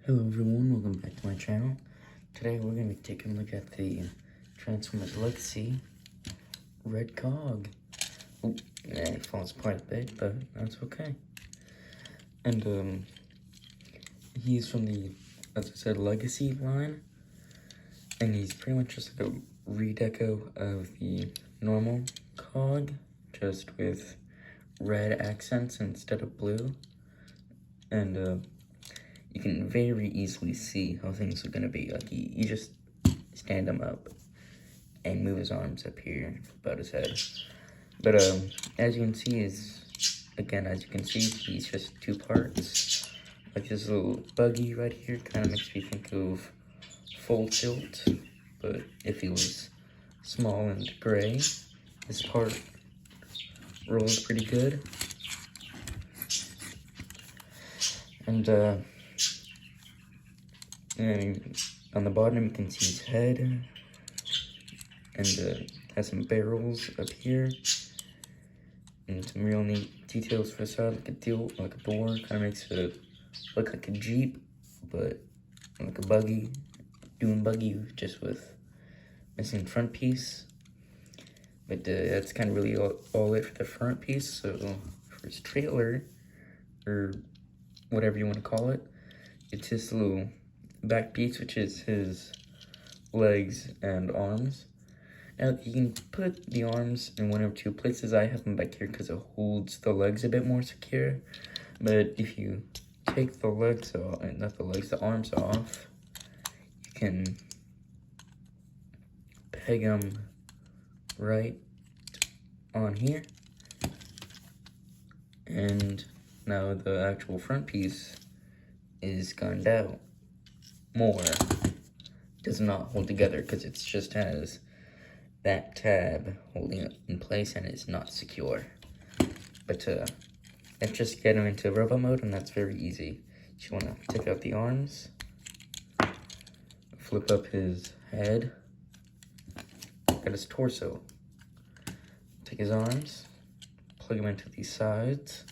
Hello everyone, welcome back to my channel. Today we're going to be taking a look at the Transformers Legacy Red Cog. Oh, yeah, it falls quite a bit, but that's okay. And he's from the, as I said, Legacy line. And he's pretty much just like a redeco of the normal Cog, just with red accents instead of blue. And you can very easily see how things are gonna be. Like, you just stand him up and move his arms up here about his head. But as you can see, he's just two parts. Like this little buggy right here kind of makes me think of Full Tilt, but if he was small and gray, this part rolls pretty good. And on the bottom you can see his head, and has some barrels up here, and some real neat details for the side, like a door, kind of makes it look like a Jeep, but like a buggy, dune buggy, just with missing front piece. But that's kind of really all it for the front piece. So for his trailer, or whatever you want to call it, it's his little back piece, which is his legs and arms. Now you can put the arms in one or two places. I have them back here because it holds the legs a bit more secure. But if you take the legs off, the arms off, you can peg them right on here. And now the actual front piece is gunned out more. Does not hold together because it just has that tab holding it in place and it's not secure. But let's just get him into robot mode, and that's very easy. You want to take out the arms, flip up his head, got his torso, take his arms, plug them into these sides,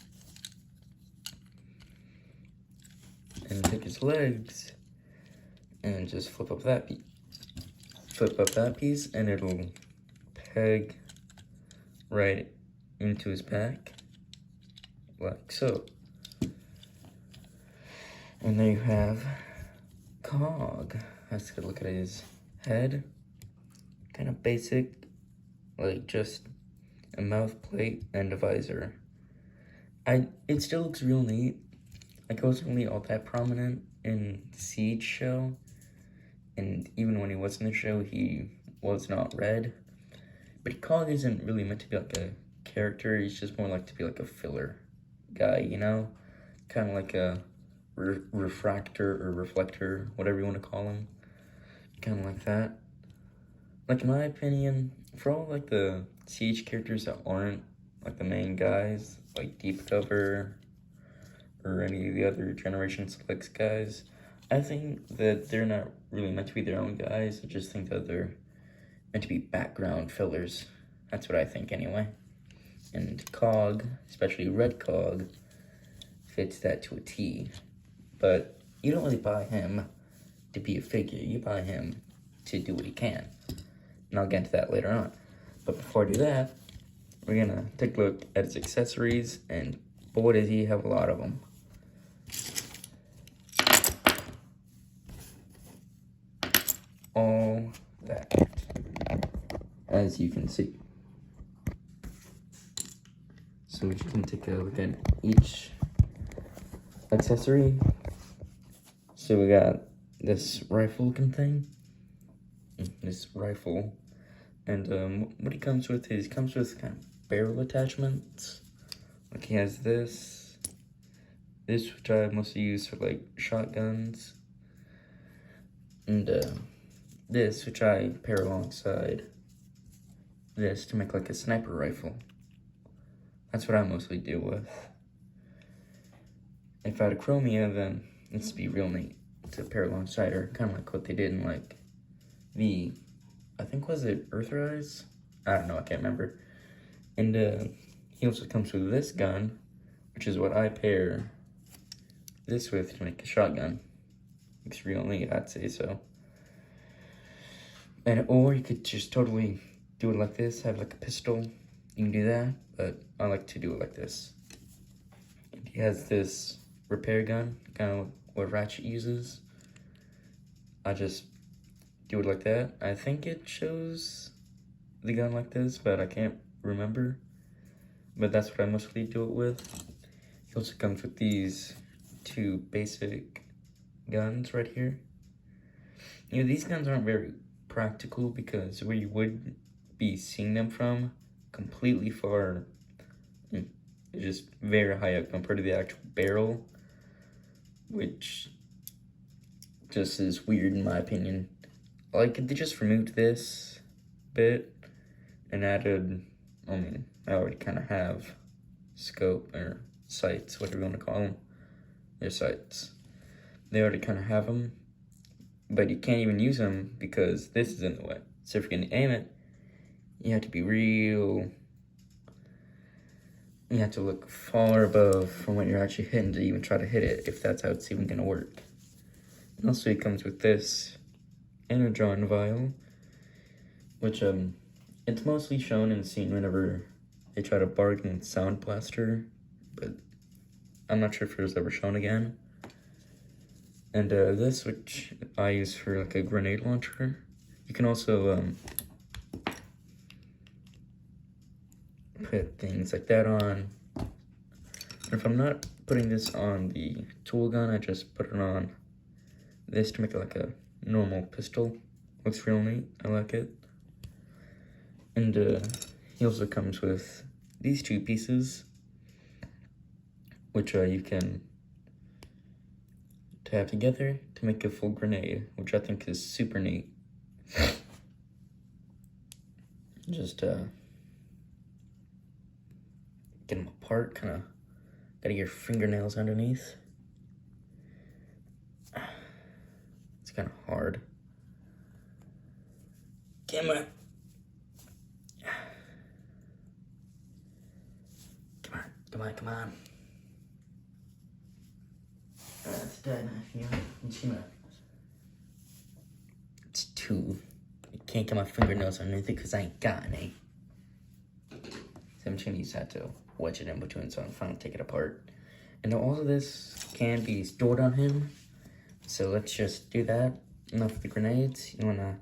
and take his legs and just flip up that piece, and it'll peg right into his back, like so. And there you have Cog. Let's get a look at his head. Kind of basic, like just a mouth plate and a visor. It still looks real neat. Like, it wasn't really all that prominent in the Siege show, and even when he was in the show, he was not red. But Cog isn't really meant to be like a character. He's just more like to be like a filler guy, you know? Kind of like a refractor or reflector, whatever you want to call him. Kind of like that. Like, in my opinion, for all like the Siege characters that aren't like the main guys, like Deep Cover or any of the other Generation Selects guys, I think that they're not really meant to be their own guys. I just think that they're meant to be background fillers. That's what I think anyway. And Cog, especially Red Cog, fits that to a T. But you don't really buy him to be a figure. You buy him to do what he can. And I'll get into that later on. But before I do that, we're going to take a look at his accessories, and boy does he have a lot of them. All that, as you can see. So we can take a look at each accessory. So we got this rifle looking thing, and what he comes with is kind of barrel attachments. Like, he has this which I mostly use for like shotguns, and this which I pair alongside this to make like a sniper rifle. That's what I mostly deal with. If I had a Chromia, then this would be real neat to pair alongside her, kind of like what they did in like I think, was it Earthrise? I don't know, I can't remember. And he also comes with this gun, which is what I pair this with to make a shotgun. Looks real neat, I'd say so. And or you could just totally do it like this, have like a pistol. You can do that, but I like to do it like this. And he has this repair gun, kind of what Ratchet uses. I just do it like that. I think it shows the gun like this, but I can't remember. But that's what I mostly do it with. He also comes with these two basic guns right here. You know, these guns aren't very practical because where you would be seeing them from, completely far, just very high up compared to the actual barrel, which just is weird in my opinion. Like, if they just removed this bit and added, I already kind of have scope or sights, whatever you want to call them. They're sights. They already kind of have them, but you can't even use them because this is in the way. So if you're going to aim it, you have to be real. You have to look far above from what you're actually hitting to even try to hit it, if that's how it's even going to work. And also it comes with this Energon vial, which it's mostly shown and seen whenever they try to bargain with Sound Blaster, but I'm not sure if it was ever shown again. And this, which I use for like a grenade launcher. You can also put things like that on. And if I'm not putting this on the tool gun, I just put it on this to make it like a normal pistol. Looks real neat, I like it. And he also comes with these two pieces, which you can tab together to make a full grenade, which I think is super neat. Just get them apart, kind of gotta get your fingernails underneath. It's kind of hard. Camera. Come on. It's dead, It's too. I can't get my fingernails underneath it because I ain't got any. So I'm just gonna use that to wedge it in between so I can finally take it apart. And all of this can be stored on him. So let's just do that. Enough of the grenades. You wanna.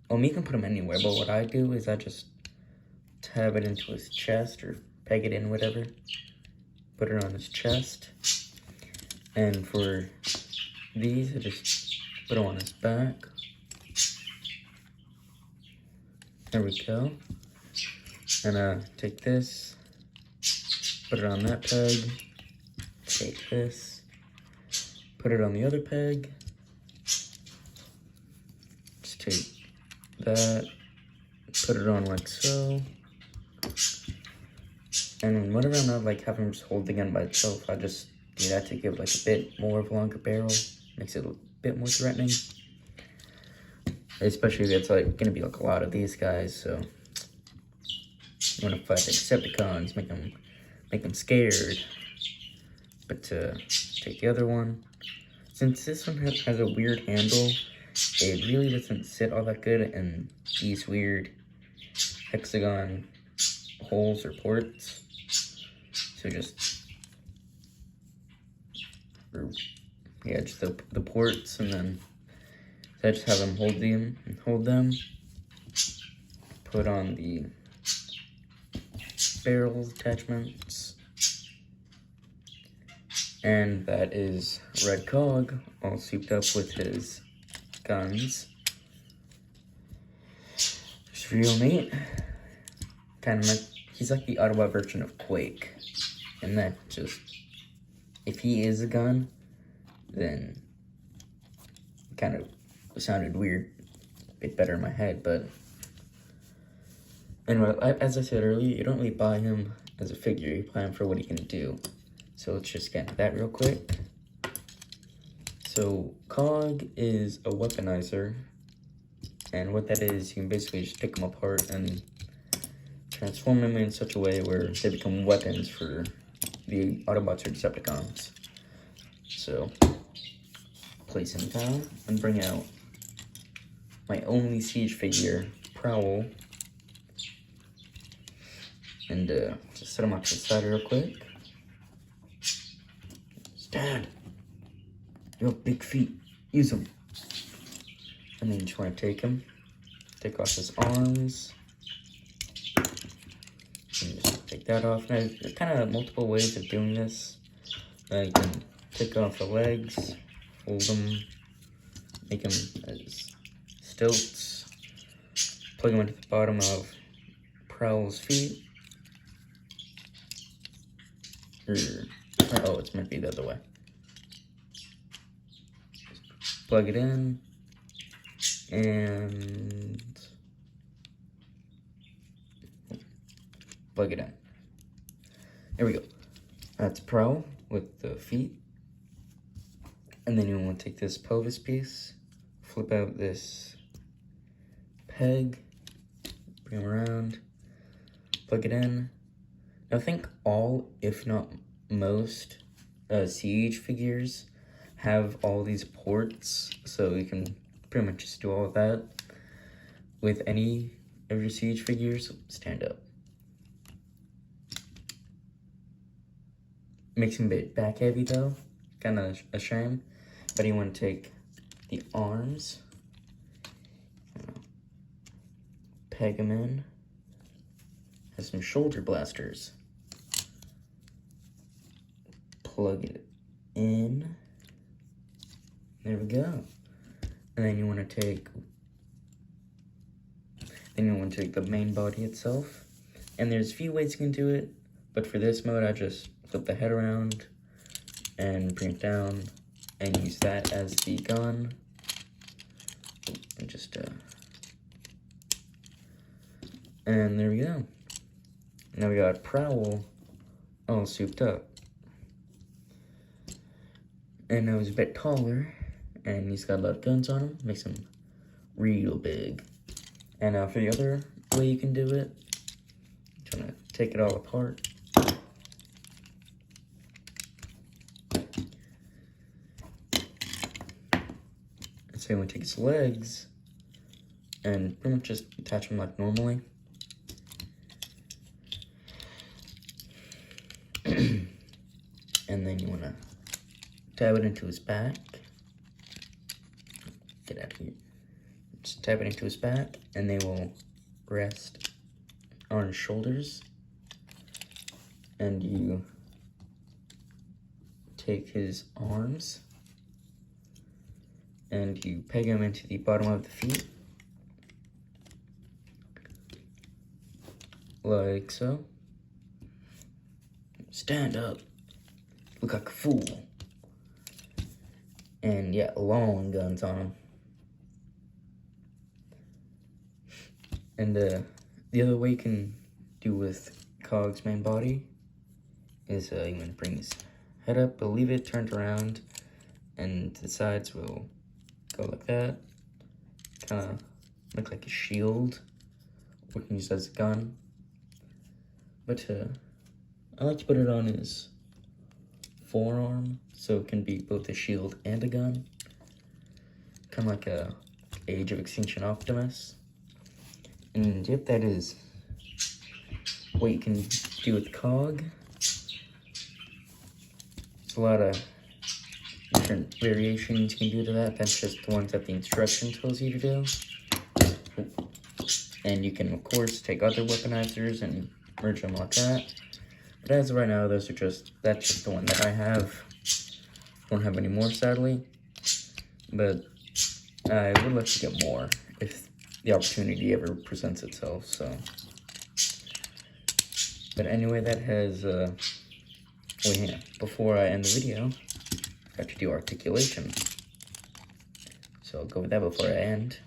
Well, you can put them anywhere, but what I do is I just tab it into his chest or peg it in, whatever. Put it on his chest. And for these, I just put them on his back. There we go. And take this, put it on that peg. Take this, put it on the other peg. Just take that, put it on like so. And whenever I'm not like having him just hold the gun by itself, I just do that to give like a bit more of a longer barrel. Makes it a make it more threatening. Especially if it's like gonna be like a lot of these guys, so you wanna fight the Decepticons, make them scared. But take the other one. Since this one has a weird handle, it really doesn't sit all that good in these weird hexagon holes or ports. So just the ports, and then I just have them hold them. Put on the barrel attachments. And that is Red Cog, all souped up with his guns. It's real neat. Kind of like, he's like the Autobot version of Quake. And that just, if he is a gun, then kind of sounded weird, a bit better in my head, but anyway, as I said earlier, you don't really buy him as a figure, you buy him for what he can do. So let's just get into that real quick. So Cog is a weaponizer, and what that is, you can basically just pick them apart and transform them in such a way where they become weapons for the Autobots or Decepticons. So place him down and bring out my only siege figure, Prowl. And just set him up to the side real quick. Stand! You have big feet. Use them. And then you just want to take him. Take off his arms. And just take that off. Now, there's kind of multiple ways of doing this. You can take off the legs, fold them, make them as stilts, plug them into the bottom of Prowl's feet. Oh, it's meant to be the other way. Just plug it in, and plug it in. There we go. That's Prowl with the feet. And then you want to take this pelvis piece, flip out this peg, bring them around, plug it in. Now I think all, if not most, siege figures have all these ports, so you can pretty much just do all of that with any of your siege figures. Stand up. Makes him a bit back heavy though, kind of a shame. But you want to take the arms, peg them in, have some shoulder blasters, plug it in, there we go. And then you want to take, the main body itself. And there's a few ways you can do it, but for this mode I just flip the head around and bring it down and use that as the gun. And just and there we go. Now we got Prowl all souped up. And now he's a bit taller, and he's got a lot of guns on him, makes him real big. And for the other way you can do it, I'm trying to take it all apart. So you want to take his legs and pretty much just attach them like normally. And then you want to tab it into his back. Get out of here. Just tab it into his back, and they will rest on his shoulders. And you take his arms and you peg him into the bottom of the feet, like so. Stand up, look like a fool. And yeah, long guns on him. And the other way you can do with Cog's main body is you want to bring his head up, but leave it turned around, and the sides will go like that. Kind of look like a shield, or you can use it as a gun. But I like to put it on his forearm, so it can be both a shield and a gun. Kind of like a Age of Extinction Optimus. And yep, that is what you can do with Cog. There's a lot of different variations you can do to that. That's just the ones that the instruction tells you to do. And you can, of course, take other weaponizers and merge them like that. But as of right now, that's just the one that I have. Don't have any more, sadly. But I would like to get more if the opportunity ever presents itself, so. But anyway, that has, well, yeah, before I end the video, I have to do articulation. So I'll go with that before I end.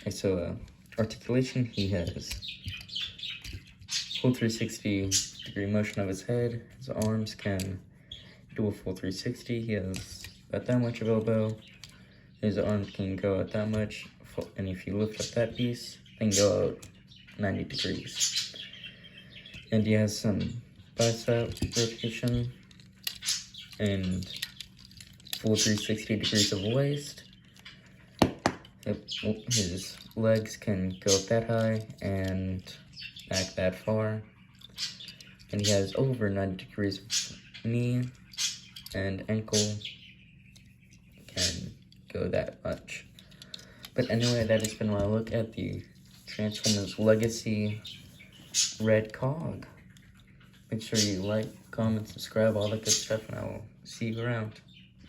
Okay, so, articulation, he has full 360 degree motion of his head. His arms can do a full 360. He has about that much of elbow. His arms can go out that much, and if you lift up that piece, they can go out 90 degrees. And he has some bicep rotation. and full 360 degrees of waist. His legs can go up that high and back that far. And he has over 90 degrees of knee and ankle can go that much. But anyway, that has been my look at the Transformers Legacy Red Cog. Make sure you like, comment, subscribe, all that good stuff, and I will see you around.